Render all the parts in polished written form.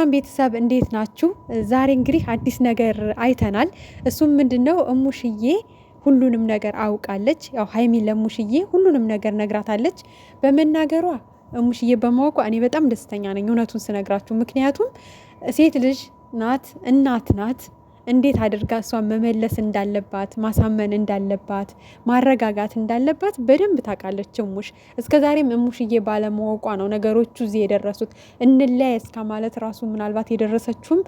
ሰላም ቤተሰብ እንዴት ናችሁ? ዛሬ እንግዲህ አዲስ ነገር አይተናል። እሱም ምንድነው? እሙሽዬ ሁሉንም ነገር አውቃለች። ያው ሀይሚ ለሙሽዬ ሁሉንም ነገር ነግራታለች። በመናገሯ እሙሽዬ በማወቋ እኔ በጣም ደስተኛ ነኝ፣ እውነቱን ስነግራችሁ። ምክንያቱም ሴት ልጅ ናት፣ እናት ናት። እንዴት አድርጋ እሷን መመለስ እንዳለባት፣ ማሳመን እንዳለባት፣ ማረጋጋት እንዳለባት በደንብ ታውቃለች እሙሽ። እስከዛሬም እሙሽዬ ባለማወቋ ነው ነገሮቹ እዚህ የደረሱት። እንለያይ እስከ ማለት ራሱ ምናልባት የደረሰችውም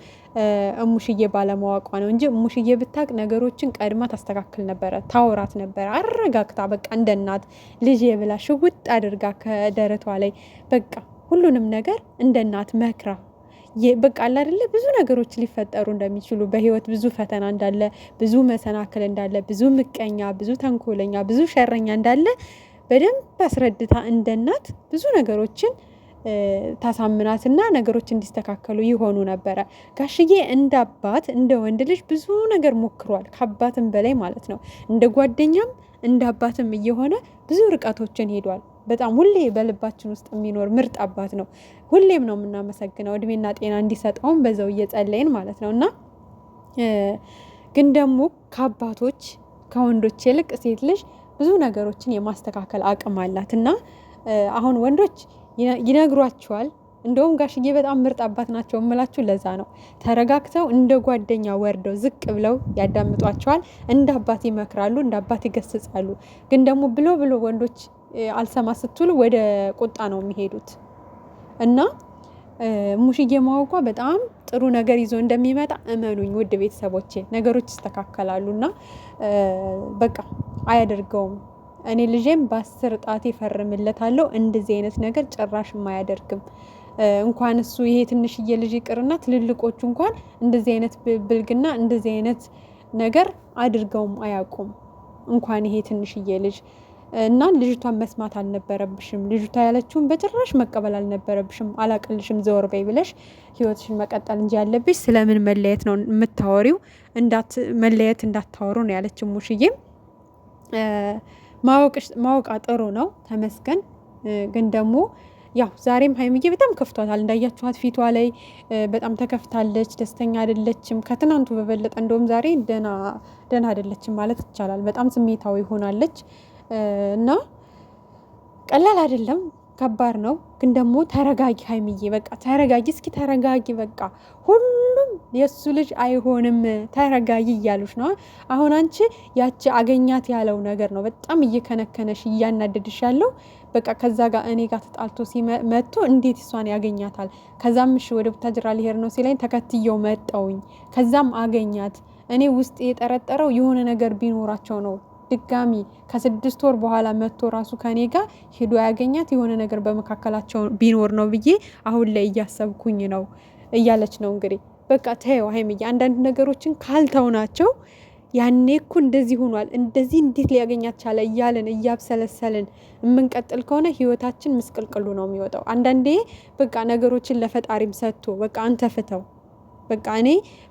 እሙሽዬ ባለማወቋ ነው እንጂ እሙሽዬ ብታውቅ ነገሮችን ቀድማ ታስተካክል ነበረ፣ ታወራት ነበረ አረጋግታ፣ በቃ እንደ እናት ልጄ ብላ ሽጉጥ አድርጋ ከደረቷ ላይ በቃ ሁሉንም ነገር እንደ እናት መክራ በቃ አለ አይደለ ብዙ ነገሮች ሊፈጠሩ እንደሚችሉ በህይወት ብዙ ፈተና እንዳለ፣ ብዙ መሰናክል እንዳለ፣ ብዙ ምቀኛ፣ ብዙ ተንኮለኛ፣ ብዙ ሸረኛ እንዳለ በደንብ አስረድታ እንደ እናት ብዙ ነገሮችን ታሳምናትና ነገሮች እንዲስተካከሉ ይሆኑ ነበረ። ጋሽዬ እንደ አባት እንደ ወንድ ልጅ ብዙ ነገር ሞክሯል፣ ከአባትም በላይ ማለት ነው። እንደ ጓደኛም እንደ አባትም እየሆነ ብዙ ርቀቶችን ሄዷል። በጣም ሁሌ በልባችን ውስጥ የሚኖር ምርጥ አባት ነው። ሁሌም ነው የምናመሰግነው፣ እድሜና ጤና እንዲሰጠውም በዛው እየጸለይን ማለት ነው። እና ግን ደግሞ ከአባቶች ከወንዶች ይልቅ ሴት ልጅ ብዙ ነገሮችን የማስተካከል አቅም አላት። እና አሁን ወንዶች ይነግሯቸዋል። እንደውም ጋሽዬ በጣም ምርጥ አባት ናቸው የምላችሁ ለዛ ነው። ተረጋግተው እንደ ጓደኛ ወርደው ዝቅ ብለው ያዳምጧቸዋል። እንደ አባት ይመክራሉ፣ እንደ አባት ይገስጻሉ። ግን ደግሞ ብሎ ወንዶች አልሰማ ስትሉ ወደ ቁጣ ነው የሚሄዱት። እና ሙሽዬ ማወቋ በጣም ጥሩ ነገር ይዞ እንደሚመጣ እመኑኝ ውድ ቤተሰቦቼ። ነገሮች ይስተካከላሉ እና በቃ አያደርገውም። እኔ ልጄም በ10 ጣቴ ፈርምለታለሁ። እንደዚህ አይነት ነገር ጭራሽም አያደርግም። እንኳን እሱ ይሄ ትንሽዬ ልጅ ይቅርና ትልልቆቹ እንኳን እንደዚህ አይነት ብልግና እንደዚህ አይነት ነገር አድርገውም አያውቁም። እንኳን ይሄ ትንሽዬ ልጅ እና ልጅቷን መስማት አልነበረብሽም። ልጅቷ ያለችውን በጭራሽ መቀበል አልነበረብሽም። አላቅልሽም፣ ዘወር በይ ብለሽ ህይወትሽን መቀጠል እንጂ ያለብሽ ስለምን መለየት ነው የምታወሪው? መለየት እንዳታወሩ ነው ያለች ሙሽዬም። ማወቃ ጥሩ ነው፣ ተመስገን። ግን ደግሞ ያው ዛሬም ሀይሚዬ በጣም ከፍቷታል። እንዳያችኋት ፊቷ ላይ በጣም ተከፍታለች፣ ደስተኛ አይደለችም። ከትናንቱ በበለጠ እንደውም ዛሬ ደህና አይደለችም ማለት ይቻላል። በጣም ስሜታዊ ሆናለች። እና ቀላል አይደለም፣ ከባድ ነው። ግን ደግሞ ተረጋጊ ሀይሚዬ፣ በቃ ተረጋጊ፣ እስኪ ተረጋጊ። በቃ ሁሉም የእሱ ልጅ አይሆንም፣ ተረጋጊ እያሉሽ ነው። አሁን አንቺ ያቺ አገኛት ያለው ነገር ነው በጣም እየከነከነሽ እያናደድሽ ያለው። በቃ ከዛ ጋር እኔ ጋር ተጣልቶ ሲመጥቶ እንዴት እሷን ያገኛታል? ከዛም እሺ ወደ ቡታጅራ ሊሄድ ነው ሲለኝ ተከትየው መጣውኝ። ከዛም አገኛት። እኔ ውስጥ የጠረጠረው የሆነ ነገር ቢኖራቸው ነው። ድጋሚ ከ6 ወር በኋላ መጥቶ ራሱ ከኔ ጋር ሄዶ ያገኛት የሆነ ነገር በመካከላቸው ቢኖር ነው ብዬ አሁን ላይ እያሰብኩኝ ነው እያለች ነው እንግዲህ። በቃ ተይው ሀይሚዬ፣ አንዳንድ ነገሮችን ካልተው ናቸው ያኔ እኮ እንደዚህ ሆኗል፣ እንደዚህ እንዴት ሊያገኛት ቻለ እያልን እያብሰለሰልን የምንቀጥል ከሆነ ህይወታችን ምስቅልቅሉ ነው የሚወጣው። አንዳንዴ በቃ ነገሮችን ለፈጣሪም ሰጥቶ በቃ አንተ ፍተው፣ በቃ እኔ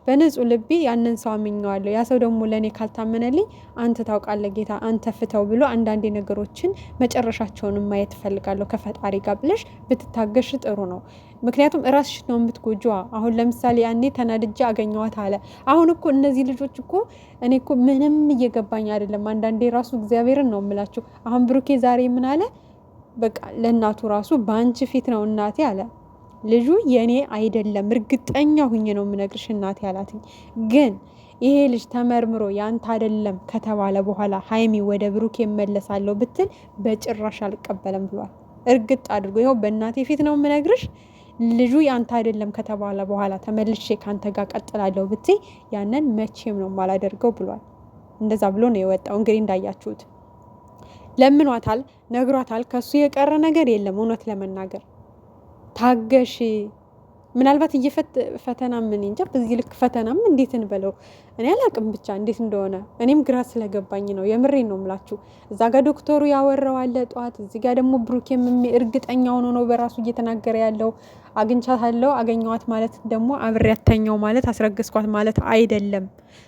በንጹህ ልቤ ያንን ሰው አምኘዋለሁ፣ ያ ሰው ደግሞ ለእኔ ካልታመነልኝ አንተ ታውቃለህ ጌታ፣ አንተ ፍተው ብሎ አንዳንዴ ነገሮችን መጨረሻቸውን ማየት እፈልጋለሁ ከፈጣሪ ጋር ብለሽ ብትታገሽ ጥሩ ነው። ምክንያቱም እራስሽ ነው የምትጎጂዋ። አሁን ለምሳሌ ያኔ ተናድጄ አገኘዋት አለ። አሁን እኮ እነዚህ ልጆች እኮ እኔ እኮ ምንም እየገባኝ አይደለም። አንዳንዴ ራሱ እግዚአብሔርን ነው የምላችሁ። አሁን ብሩኬ ዛሬ ምን አለ? በቃ ለእናቱ ራሱ በአንቺ ፊት ነው እናቴ አለ። ልጁ የኔ አይደለም እርግጠኛ ሁኜ ነው የምነግርሽ እናቴ አላትኝ። ግን ይሄ ልጅ ተመርምሮ ያንተ አይደለም ከተባለ በኋላ ሀይሚ ወደ ብሩኬ እመለሳለሁ ብትል በጭራሽ አልቀበለም ብሏል። እርግጥ አድርጎ ይኸው በእናቴ ፊት ነው የምነግርሽ፣ ልጁ ያንተ አይደለም ከተባለ በኋላ ተመልሼ ካንተ ጋር ቀጥላለሁ ብትይ ያንን መቼም ነው ማላደርገው ብሏል። እንደዛ ብሎ ነው የወጣው። እንግዲህ እንዳያችሁት ለምኗታል፣ ነግሯታል። ከሱ የቀረ ነገር የለም። እውነት ለመናገር ታገሽ። ምናልባት ፈተና ምን እንጃ፣ በዚህ ልክ ፈተናም እንዴት እንበለው እኔ አላቅም። ብቻ እንዴት እንደሆነ እኔም ግራ ስለገባኝ ነው። የምሬን ነው የምላችሁ። እዛ ጋር ዶክተሩ ያወራው አለ ጠዋት፣ እዚህ ጋር ደግሞ ብሩኬም እርግጠኛ ሆኖ ነው በራሱ እየተናገረ ያለው። አግኝቻታለሁ፣ አገኘዋት ማለት ደግሞ አብሬያተኛው ማለት አስረገዝኳት ማለት አይደለም።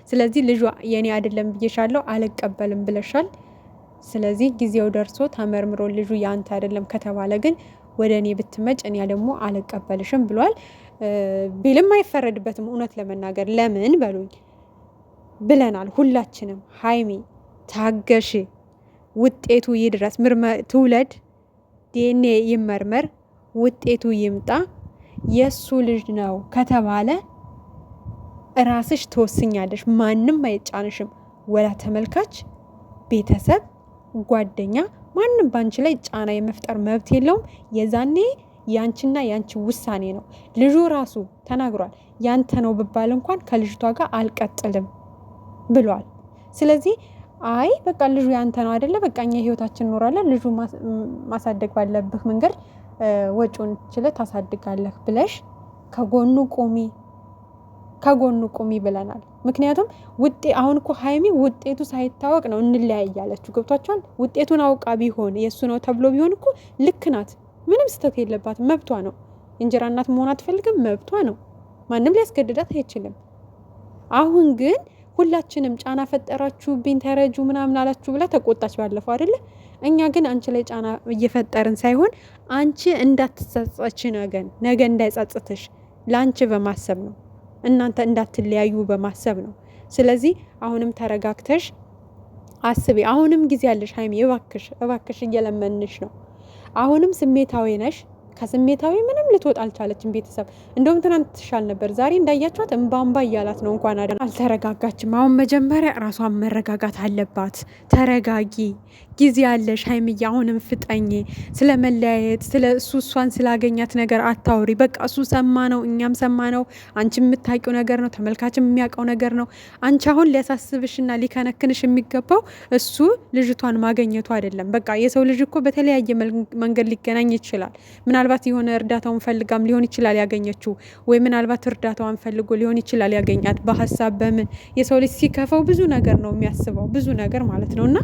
ስለዚህ ልጇ የኔ አይደለም ብዬሻለሁ፣ አልቀበልም ብለሻል። ስለዚህ ጊዜው ደርሶ ተመርምሮ ልጁ ያንተ አይደለም ከተባለ ግን ወደ እኔ ብትመጭ እኔ ደግሞ አልቀበልሽም ብሏል። ቢልም አይፈረድበትም። እውነት ለመናገር ለምን በሉኝ ብለናል ሁላችንም። ሀይሚ ታገሺ፣ ውጤቱ ይድረስ፣ ትውለድ፣ ዲኤንኤ ይመርመር፣ ውጤቱ ይምጣ። የሱ ልጅ ነው ከተባለ ራስሽ ትወስኛለሽ። ማንም አይጫንሽም። ወላ ተመልካች፣ ቤተሰብ፣ ጓደኛ ማንም ባንቺ ላይ ጫና የመፍጠር መብት የለውም። የዛኔ ያንቺና ያንቺ ውሳኔ ነው። ልጁ ራሱ ተናግሯል። ያንተ ነው ብባል እንኳን ከልጅቷ ጋር አልቀጥልም ብሏል። ስለዚህ አይ በቃ ልጁ ያንተ ነው አይደለ፣ በቃ እኛ ህይወታችን እንኖራለን፣ ልጁ ማሳደግ ባለብህ መንገድ ወጪውን ችለህ ታሳድጋለህ ብለሽ ከጎኑ ቁሚ ብለናል። ምክንያቱም አሁን እኮ ሀይሚ ውጤቱ ሳይታወቅ ነው እንለያያለችው። ገብቷቸዋል። ውጤቱን አውቃ ቢሆን የእሱ ነው ተብሎ ቢሆን እኮ ልክ ናት። ምንም ስህተት የለባትም። መብቷ ነው። እንጀራ እናት መሆን አትፈልግም፣ መብቷ ነው። ማንም ሊያስገድዳት አይችልም። አሁን ግን ሁላችንም ጫና ፈጠራችሁብኝ፣ ተረጁ ምናምን አላችሁ ብላ ተቆጣች ባለፈው አይደለ? እኛ ግን አንቺ ላይ ጫና እየፈጠርን ሳይሆን አንቺ እንዳትጸጸች ነገ እንዳይጸጽትሽ ለአንቺ በማሰብ ነው። እናንተ እንዳትለያዩ በማሰብ ነው። ስለዚህ አሁንም ተረጋግተሽ አስቢ። አሁንም ጊዜ ያለሽ ሀይሚ፣ እባክሽ እየለመንሽ ነው። አሁንም ስሜታዊ ነሽ። ከስሜታዊ ምንም ልትወጣ አልቻለችም። ቤተሰብ እንደውም ትናንት ትሻል ነበር። ዛሬ እንዳያችኋት እንባ እያላት ነው። እንኳን አልተረጋጋችም። አሁን መጀመሪያ ራሷን መረጋጋት አለባት። ተረጋጊ፣ ጊዜ ያለሽ ሀይሚዬ። አሁንም ፍጠኝ። ስለ መለያየት እሷን ስላገኛት ነገር አታውሪ። በቃ እሱ ሰማ ነው፣ እኛም ሰማ ነው። አንቺ የምታውቂው ነገር ነው፣ ተመልካችም የሚያውቀው ነገር ነው። አንቺ አሁን ሊያሳስብሽና ሊከነክንሽ የሚገባው እሱ ልጅቷን ማገኘቱ አይደለም። በቃ የሰው ልጅ እኮ በተለያየ መንገድ ሊገናኝ ይችላል። ምናልባት የሆነ እርዳታውን ፈልጋም ሊሆን ይችላል ያገኘችው፣ ወይ ምናልባት እርዳታዋን ፈልጎ ሊሆን ይችላል ያገኛት። በሀሳብ በምን የሰው ልጅ ሲከፈው ብዙ ነገር ነው የሚያስበው፣ ብዙ ነገር ማለት ነው። እና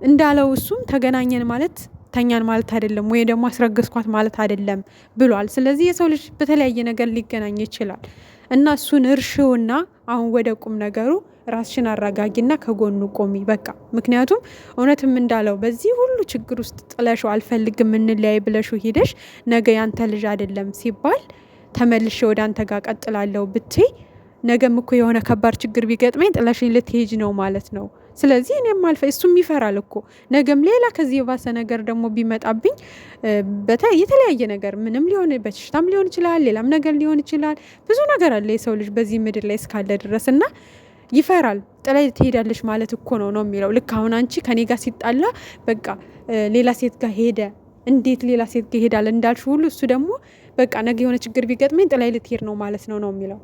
እንዳለው እሱም ተገናኘን ማለት ተኛን ማለት አይደለም፣ ወይ ደግሞ አስረገዝኳት ማለት አይደለም ብሏል። ስለዚህ የሰው ልጅ በተለያየ ነገር ሊገናኝ ይችላል። እና እሱን እርሽውና አሁን ወደ ቁም ነገሩ ራስሽን አረጋጊና ከጎኑ ቆሚ በቃ። ምክንያቱም እውነትም እንዳለው በዚህ ሁሉ ችግር ውስጥ ጥለሽው አልፈልግም እንለያይ ብለሽው ሄደሽ ነገ ያንተ ልጅ አይደለም ሲባል ተመልሼ ወደ አንተ ጋር ቀጥላለሁ ብትይ ነገም እኮ የሆነ ከባድ ችግር ቢገጥመኝ ጥለሽኝ ልትሄጅ ነው ማለት ነው። ስለዚህ እኔም እሱም ይፈራል እኮ ነገም ሌላ ከዚህ የባሰ ነገር ደግሞ ቢመጣብኝ የተለያየ ነገር ምንም ሊሆን በሽታም ሊሆን ይችላል፣ ሌላም ነገር ሊሆን ይችላል። ብዙ ነገር አለ የሰው ልጅ በዚህ ምድር ላይ እስካለ ድረስ እና ይፈራል። ጥላይ ትሄዳለች ማለት እኮ ነው የሚለው። ልክ አሁን አንቺ ከኔ ጋር ሲጣላ በቃ ሌላ ሴት ጋር ሄደ፣ እንዴት ሌላ ሴት ጋር ይሄዳል እንዳልሽ ሁሉ እሱ ደግሞ በቃ ነገ የሆነ ችግር ቢገጥመኝ ጥላይ ልትሄድ ነው ማለት ነው የሚለው።